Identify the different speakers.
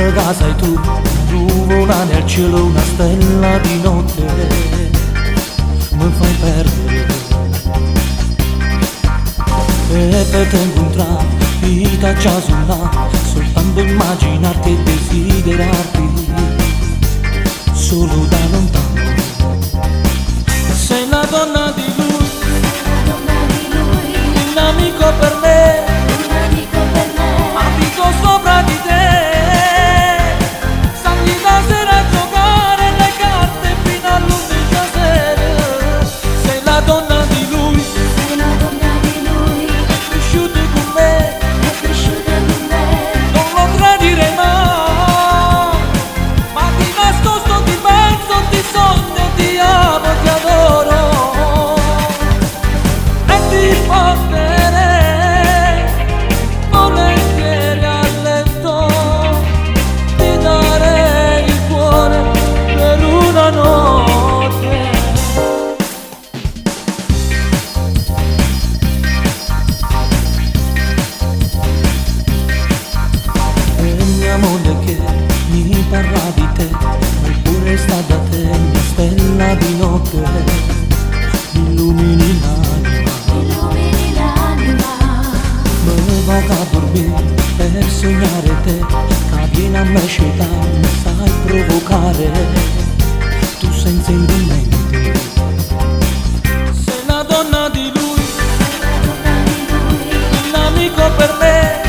Speaker 1: Che sei tu, nuvola nel cielo, una stella di notte, mi fai perdere. E per te incontrare, vita già sulla, soltanto immaginarti e desiderarti, solo da lontano. Sei la donna di lui, un amico per me, abito sopra di te. Moglie che mi parla di te, eppure sta da te, mia stella di notte, illumini l'anima, me vado a dormire per sognare te, che viene a me scelta, mi sai provocare, tu senza indumenti, sei la donna di lui, un amico per me.